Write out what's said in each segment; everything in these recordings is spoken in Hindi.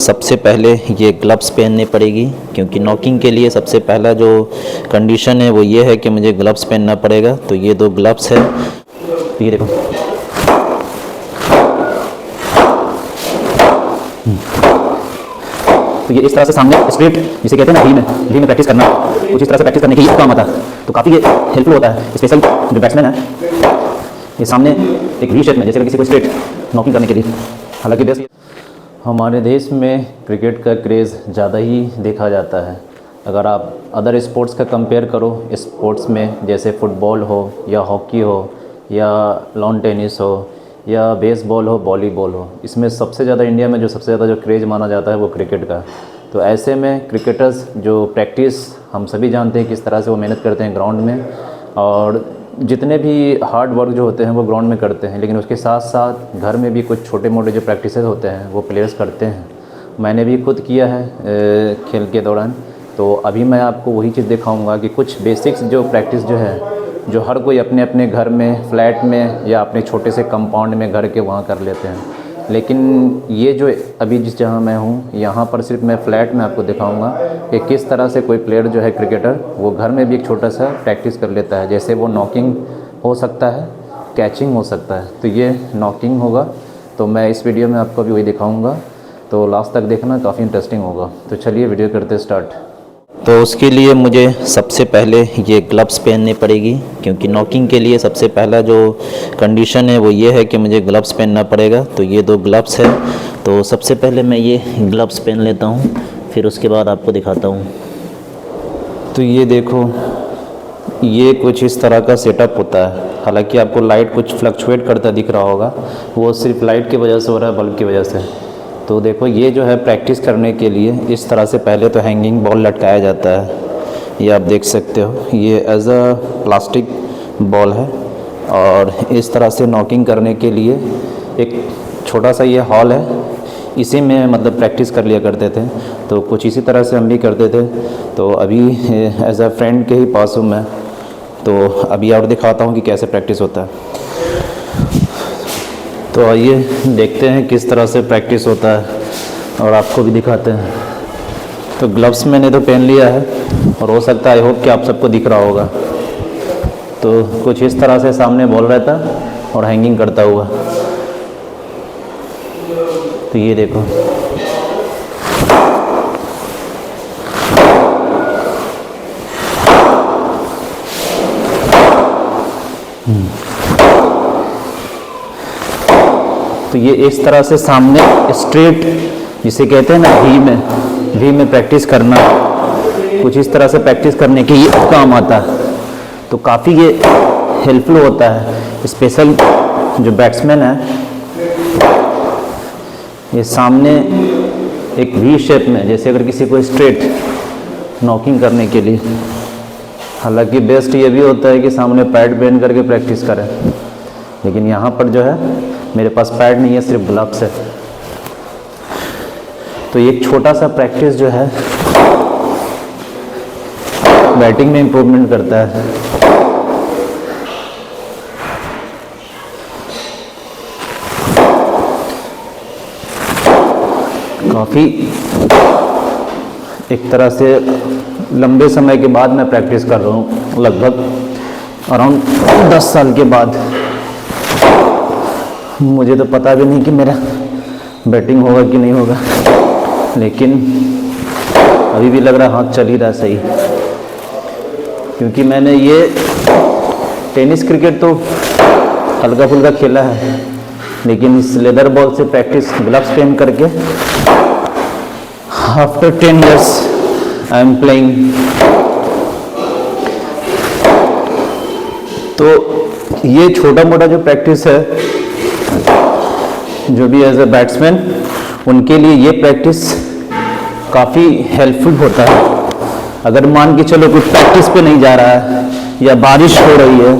सबसे पहले ये ग्लव्स पहनने पड़ेगी क्योंकि नॉकिंग के लिए सबसे पहला जो कंडीशन है वो ये है कि मुझे ग्लव्स पहनना पड़ेगा। तो ये दो ग्लव्स है, तो ये देखो। तो ये इस तरह से सामने स्ट्रेट जिसे कहते हैं ना वी में प्रैक्टिस करना, कुछ इस तरह से प्रैक्टिस करने के ये काम आता है। तो काफ़ी ये हेल्पफुल होता है, स्पेशल जो बैट्समैन है ये सामने एक वी शेप में जैसे किसी को स्ट्रेट नॉकिंग करने के लिए। हालांकि बेस्ट हमारे देश में क्रिकेट का क्रेज़ ज़्यादा ही देखा जाता है। अगर आप अदर स्पोर्ट्स का कंपेयर करो स्पोर्ट्स में, जैसे फुटबॉल हो या हॉकी हो या लॉन टेनिस हो या बेसबॉल हो, वॉलीबॉल हो, इसमें सबसे ज़्यादा इंडिया में जो सबसे ज़्यादा जो क्रेज़ माना जाता है वो क्रिकेट का। तो ऐसे में क्रिकेटर्स जो प्रैक्टिस हम सभी जानते हैं किस तरह से वो मेहनत करते हैं ग्राउंड में, और जितने भी हार्ड वर्क जो होते हैं वो ग्राउंड में करते हैं, लेकिन उसके साथ साथ घर में भी कुछ छोटे मोटे जो प्रैक्टिसेस होते हैं वो प्लेयर्स करते हैं। मैंने भी खुद किया है खेल के दौरान। तो अभी मैं आपको वही चीज़ दिखाऊंगा कि कुछ बेसिक्स जो प्रैक्टिस जो है, जो हर कोई अपने अपने घर में, फ्लैट में या अपने छोटे से कंपाउंड में घर के वहाँ कर लेते हैं। लेकिन ये जो अभी जिस जहाँ मैं हूँ यहाँ पर सिर्फ मैं फ्लैट में आपको दिखाऊंगा कि किस तरह से कोई प्लेयर जो है क्रिकेटर वो घर में भी एक छोटा सा प्रैक्टिस कर लेता है। जैसे वो नॉकिंग हो सकता है, कैचिंग हो सकता है। तो ये नॉकिंग होगा, तो मैं इस वीडियो में आपको भी वही दिखाऊंगा, तो लास्ट तक देखना, काफ़ी इंटरेस्टिंग होगा। तो चलिए वीडियो करते स्टार्ट। तो उसके लिए मुझे सबसे पहले ये ग्लव्स पहनने पड़ेगी क्योंकि नॉकिंग के लिए सबसे पहला जो कंडीशन है वो ये है कि मुझे ग्लव्स पहनना पड़ेगा। तो ये दो ग्लव्स है, तो सबसे पहले मैं ये ग्लव्स पहन लेता हूँ, फिर उसके बाद आपको दिखाता हूँ। तो ये देखो, ये कुछ इस तरह का सेटअप होता है। हालांकि आपको लाइट कुछ फ्लक्चुएट करता दिख रहा होगा, वो सिर्फ लाइट की वजह से हो रहा है, बल्ब की वजह से। तो देखो, ये जो है प्रैक्टिस करने के लिए इस तरह से पहले तो हैंगिंग बॉल लटकाया जाता है, ये आप देख सकते हो। ये एज अ प्लास्टिक बॉल है, और इस तरह से नॉकिंग करने के लिए एक छोटा सा ये हॉल है, इसी में मतलब प्रैक्टिस कर लिया करते थे। तो कुछ इसी तरह से हम भी करते थे। तो अभी एज अ फ्रेंड के ही पास हूँ मैं, तो अभी और दिखाता हूँ कि कैसे प्रैक्टिस होता है। तो आइए देखते हैं किस तरह से प्रैक्टिस होता है और आपको भी दिखाते हैं। तो ग्लव्स मैंने तो पहन लिया है, और हो सकता है आई होप कि आप सबको दिख रहा होगा। तो कुछ इस तरह से सामने बॉल रहता है और हैंगिंग करता हुआ। तो ये देखो, तो ये इस तरह से सामने स्ट्रेट जिसे कहते हैं ना वी में प्रैक्टिस करना, कुछ इस तरह से प्रैक्टिस करने के ये काम आता है। तो काफ़ी ये हेल्पफुल होता है, स्पेशल जो बैट्समैन है ये सामने एक वी शेप में, जैसे अगर किसी को स्ट्रेट नॉकिंग करने के लिए। हालांकि बेस्ट ये भी होता है कि सामने पैड पहन करके प्रैक्टिस करें, लेकिन यहाँ पर जो है मेरे पास पैड नहीं है, सिर्फ ग्लव्स है। तो एक छोटा सा प्रैक्टिस जो है बैटिंग में इम्प्रूवमेंट करता है। काफ़ी एक तरह से लंबे समय के बाद मैं प्रैक्टिस कर रहा हूँ, लगभग अराउंड 10 साल के बाद। मुझे तो पता भी नहीं कि मेरा बैटिंग होगा कि नहीं होगा, लेकिन अभी भी लग रहा हाथ चल ही रहा सही, क्योंकि मैंने ये टेनिस क्रिकेट तो हल्का फुल्का खेला है, लेकिन इस लेदर बॉल से प्रैक्टिस ग्लव्स पहन करके after 10 years I am playing. तो ये छोटा मोटा जो प्रैक्टिस है, जो भी एज अ बैट्समैन उनके लिए ये प्रैक्टिस काफ़ी हेल्पफुल होता है। अगर मान के चलो कोई प्रैक्टिस पे नहीं जा रहा है या बारिश हो रही है,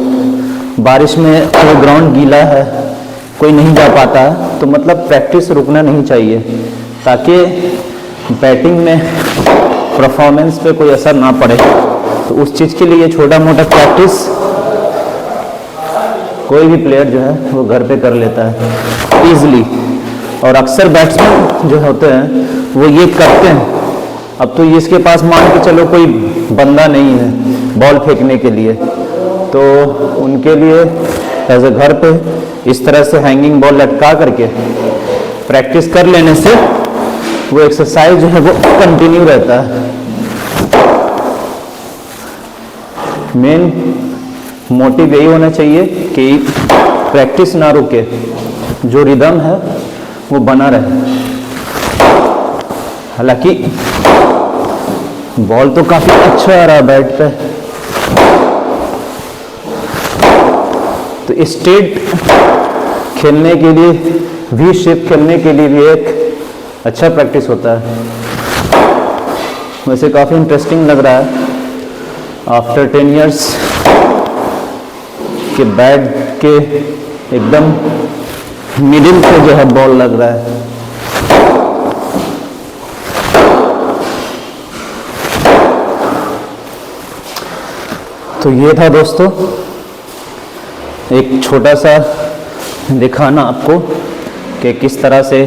बारिश में अगर ग्राउंड गीला है, कोई नहीं जा पाता है, तो मतलब प्रैक्टिस रुकना नहीं चाहिए, ताकि बैटिंग में परफॉर्मेंस पे कोई असर ना पड़े। तो उस चीज़ के लिए ये छोटा मोटा प्रैक्टिस कोई भी प्लेयर जो है वो घर पे कर लेता है ईज़िली। और अक्सर बैट्समैन जो होते हैं वो ये करते हैं। अब तो इसके पास मान के चलो कोई बंदा नहीं है बॉल फेंकने के लिए, तो उनके लिए ऐसे घर पे इस तरह से हैंगिंग बॉल लटका करके प्रैक्टिस कर लेने से वो एक्सरसाइज जो है वो कंटिन्यू रहता है। मेन मोटिव यही होना चाहिए कि प्रैक्टिस ना रुके, जो रिदम है वो बना रहे। हालांकि बॉल तो काफी अच्छा आ रहा है बैट पे, तो स्ट्रेट खेलने के लिए, वी शेप खेलने के लिए भी एक अच्छा प्रैक्टिस होता है। वैसे काफी इंटरेस्टिंग लग रहा है आफ्टर 10 इयर्स के बैट के एकदम मिडिल पे जो है बॉल लग रहा है। तो ये था दोस्तों एक छोटा सा दिखाना आपको कि किस तरह से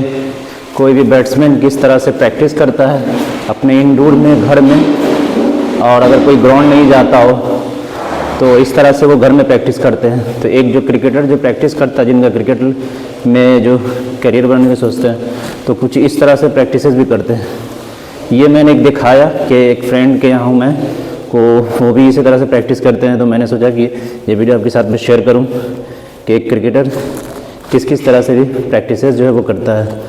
कोई भी बैट्समैन किस तरह से प्रैक्टिस करता है अपने इंडोर में, घर में। और अगर कोई ग्राउंड नहीं जाता हो तो इस तरह से वो घर में प्रैक्टिस करते हैं। तो एक जो क्रिकेटर जो प्रैक्टिस करता है, जिनका क्रिकेट में जो करियर बनाने की सोचते हैं, तो कुछ इस तरह से प्रैक्टिसेस भी करते हैं। ये मैंने एक दिखाया कि एक फ्रेंड के यहाँ हूँ मैं, को वो भी इसी तरह से प्रैक्टिस करते हैं, तो मैंने सोचा कि ये वीडियो आपके साथ में शेयर करूं कि एक क्रिकेटर किस किस तरह से भी प्रैक्टिसेस जो है वो करता है।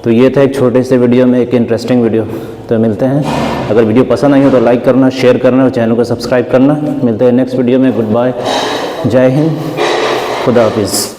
तो ये था एक छोटे से वीडियो में एक इंटरेस्टिंग वीडियो। तो मिलते हैं, अगर वीडियो पसंद आई हो तो लाइक करना, शेयर करना और चैनल को सब्सक्राइब करना। मिलते हैं नेक्स्ट वीडियो में। गुड बाय, जय हिंद, खुदा हाफिज़।